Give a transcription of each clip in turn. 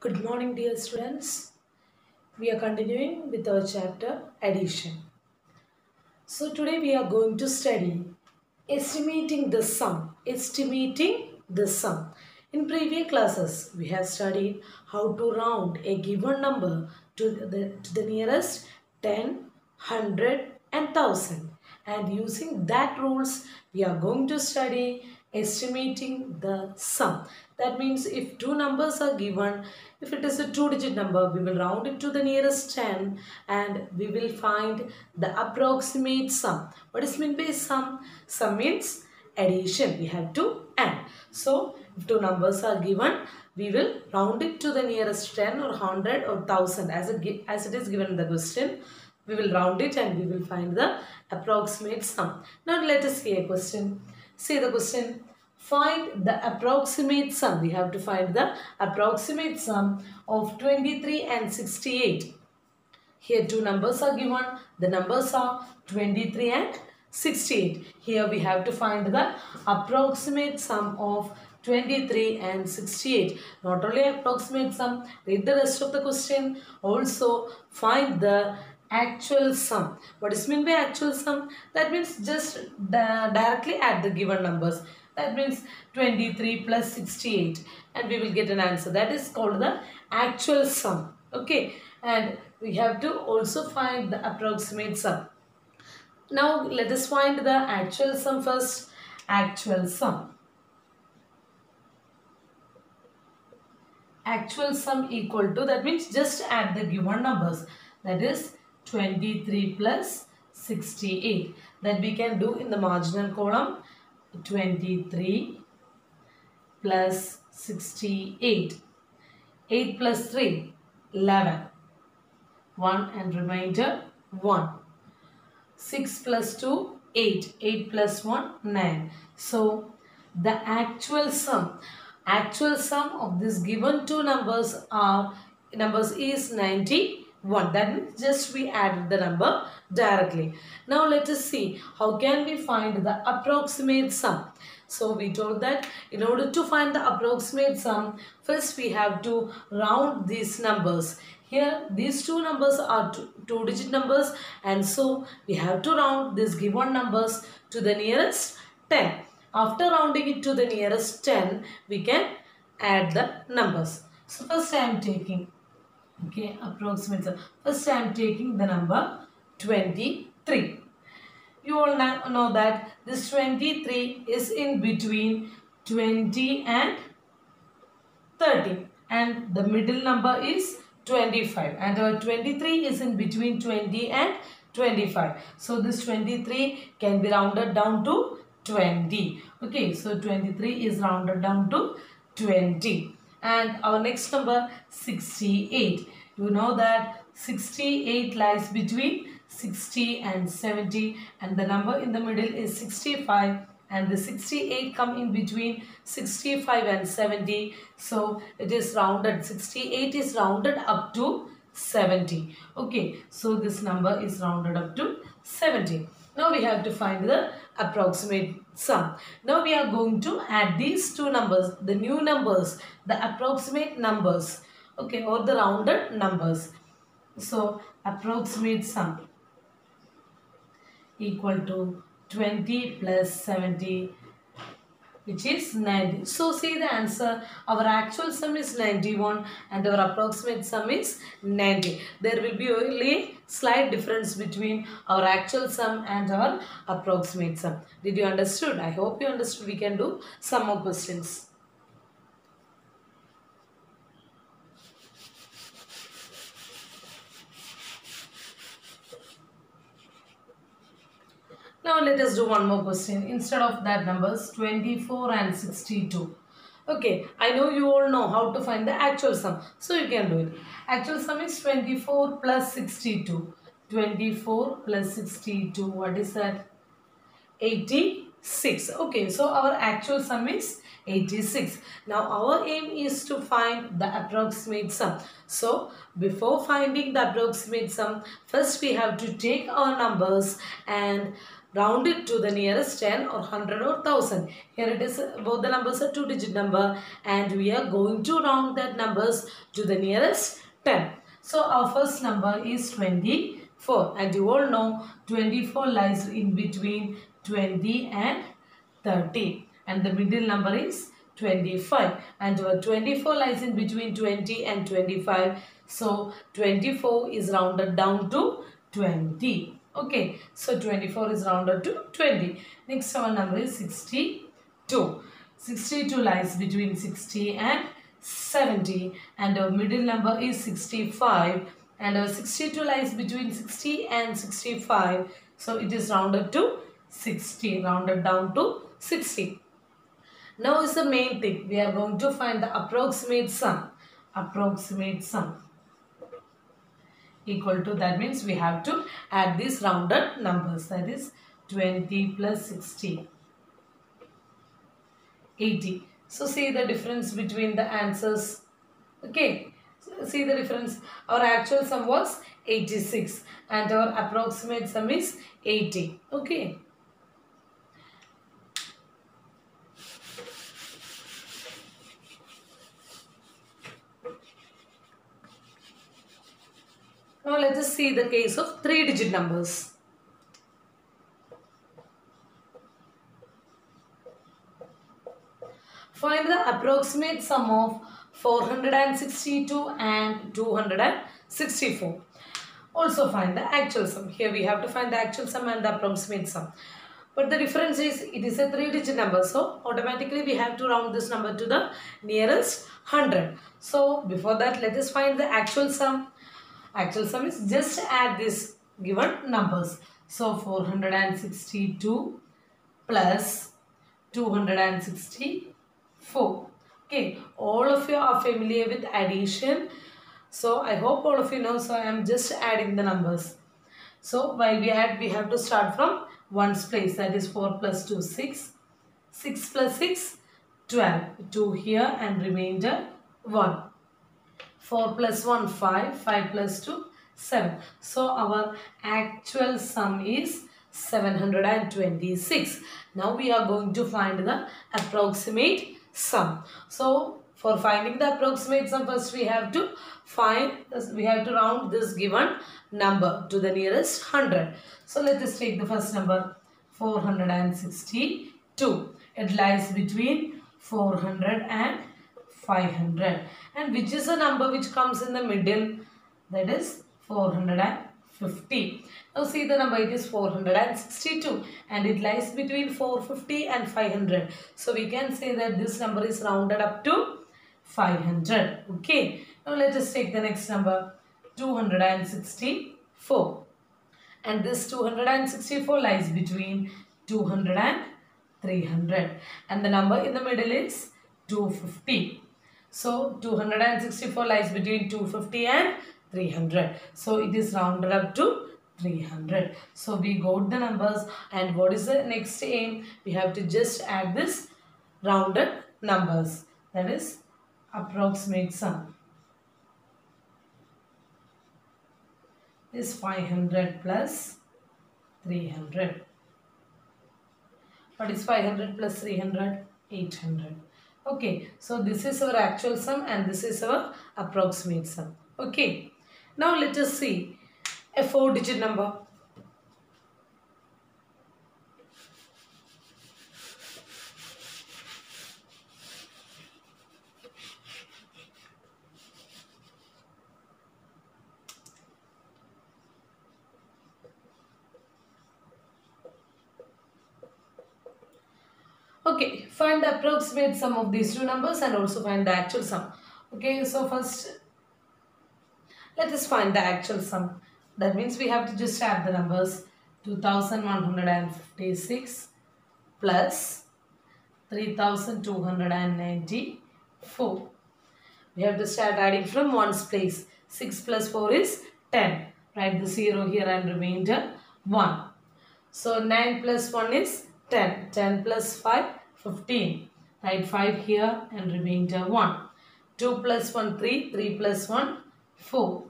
Good morning, dear students. We are continuing with our chapter addition. So today we are going to study estimating the sum. Estimating the sum. In previous classes, we have studied how to round a given number to the nearest 10, 100 and 1000. And using that rules, we are going to study estimating the sum. That means if two numbers are given, if it is a two-digit number, we will round it to the nearest 10 and we will find the approximate sum. What is meant by sum? Sum means addition. We have to add. So, if two numbers are given, we will round it to the nearest 10 or 100 or 1000 as it is given in the question. We will round it and we will find the approximate sum. Now, let us see a question. See the question. Find the approximate sum. We have to find the approximate sum of 23 and 68. Here two numbers are given. The numbers are 23 and 68. Here we have to find the approximate sum of 23 and 68. Not only approximate sum, read the rest of the question. Also find the actual sum. What is meant by actual sum? That means just directly add the given numbers. That means 23 plus 68 and we will get an answer. That is called the actual sum. Okay, and we have to also find the approximate sum. Now let us find the actual sum first. Actual sum. Actual sum equal to, that means just add the given numbers. That is 23 plus 68. That we can do in the marginal column. 23 plus 68. 8 plus 3, 11. 1 and remainder 1. 6 plus 2, 8. 8 plus 1, 9. So, the actual sum of this given two numbers is 91. That means just we added the number directly. Now let us see how can we find the approximate sum. So we told that in order to find the approximate sum, first we have to round these numbers. Here these two numbers are two-digit numbers and so we have to round these given numbers to the nearest 10. After rounding it to the nearest 10, we can add the numbers. So first I am taking, approximate sum. First I am taking the number 23. You all know that this 23 is in between 20 and 30 and the middle number is 25 and our 23 is in between 20 and 25. So this 23 can be rounded down to 20. Okay, so 23 is rounded down to 20. And our next number 68. You know that 68 lies between 60 and 70 and the number in the middle is 65 and the 68 come in between 65 and 70. So it is rounded. 68 is rounded up to 70. Okay, so this number is rounded up to 70. Now we have to find the approximate sum. Now we are going to add these two numbers, the new numbers, the approximate numbers, okay, or the rounded numbers. So approximate sum equal to 20 plus 70, which is 90. So see the answer. Our actual sum is 91 and our approximate sum is 90. There will be only slight difference between our actual sum and our approximate sum. Did you understood? I hope you understood. We can do some more questions. Now let us do one more question. Instead of that numbers 24 and 62. Okay, I know you all know how to find the actual sum. So you can do it. Actual sum is 24 plus 62. 24 plus 62. What is that? 86. Okay, so our actual sum is 86. Now our aim is to find the approximate sum. So before finding the approximate sum, first we have to take our numbers and round it to the nearest 10 or 100 or 1000. Here it is, both the numbers are 2-digit number and we are going to round that numbers to the nearest 10. So our first number is 24 and you all know 24 lies in between 20 and 30 and the middle number is 25 and 24 lies in between 20 and 25. So 24 is rounded down to 20. Okay, so 24 is rounded to 20. Next our number is 62. 62 lies between 60 and 70 and our middle number is 65 and our 62 lies between 60 and 65. So it is rounded to 60, rounded down to 60. Now is the main thing. We are going to find the approximate sum. Approximate sum equal to, that means we have to add these rounded numbers. That is 20 plus 60. 80. So see the difference between the answers. Okay. So see the difference. Our actual sum was 86 and our approximate sum is 80. Okay. Now let us see the case of 3-digit numbers. Find the approximate sum of 462 and 264. Also find the actual sum. Here we have to find the actual sum and the approximate sum. But the difference is it is a 3-digit number. So automatically we have to round this number to the nearest 100. So before that let us find the actual sum. Actual sum is just add these given numbers. So 462 plus 264. Okay, all of you are familiar with addition. So I hope all of you know. So I am just adding the numbers. So while we add, we have to start from ones place. That is 4 plus 2, 6. 6 plus 6, 12. 2 here and remainder 1. 4 plus 1, 5. 5 plus 2, 7. So our actual sum is 726. Now we are going to find the approximate sum. So for finding the approximate sum, first we have to round this given number to the nearest 100. So let us take the first number 462. It lies between 400 and 500. And which is the number which comes in the middle? That is 450. Now see the number, it is 462 and it lies between 450 and 500. So we can say that this number is rounded up to 500. Okay. Now let us take the next number 264. And this 264 lies between 200 and 300. And the number in the middle is 250. So 264 lies between 250 and 300. So it is rounded up to 300. So we got the numbers, and what is the next aim? We have to just add this rounded numbers. That is approximate sum is 500 plus 300. What is 500 plus 300? 800. Okay, so this is our actual sum and this is our approximate sum. Okay, now let us see a 4-digit number. Okay, find the approximate sum of these two numbers and also find the actual sum. Okay, so first let us find the actual sum. That means we have to just add the numbers. 2156 plus 3294. We have to start adding from ones place. 6 plus 4 is 10. Write the 0 here and remainder 1. So 9 plus 1 is 10. 10 plus 5, 15. Write 5 here and remainder 1. 2 plus 1, 3. 3 plus 1, 4.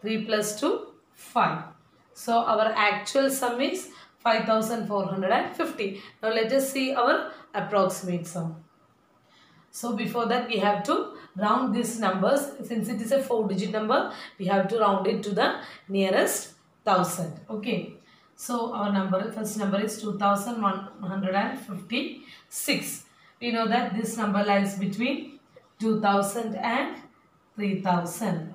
3 plus 2, 5. So our actual sum is 5450. Now let us see our approximate sum. So before that we have to round these numbers. Since it is a 4-digit number, we have to round it to the nearest 1000. Okay. So our first number is 2156. We know that this number lies between 2000 and 3000.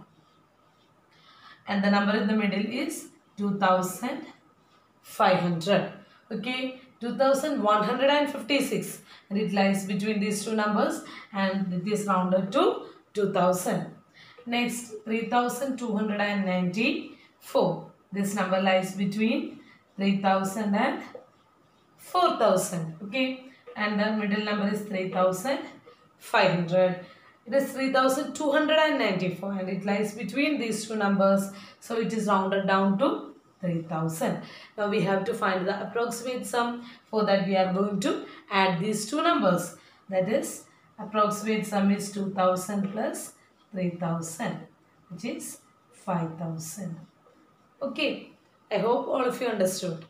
And the number in the middle is 2500. Okay, 2156, and it lies between these two numbers and it is rounded to 2000. Next, 3294. This number lies between 3000 and 4000. Okay, and the middle number is 3500. It is 3294 and it lies between these two numbers, so it is rounded down to 3000. Now we have to find the approximate sum. For that we are going to add these two numbers. That is, approximate sum is 2000 plus 3000, which is 5000. Okay, I hope all of you understood.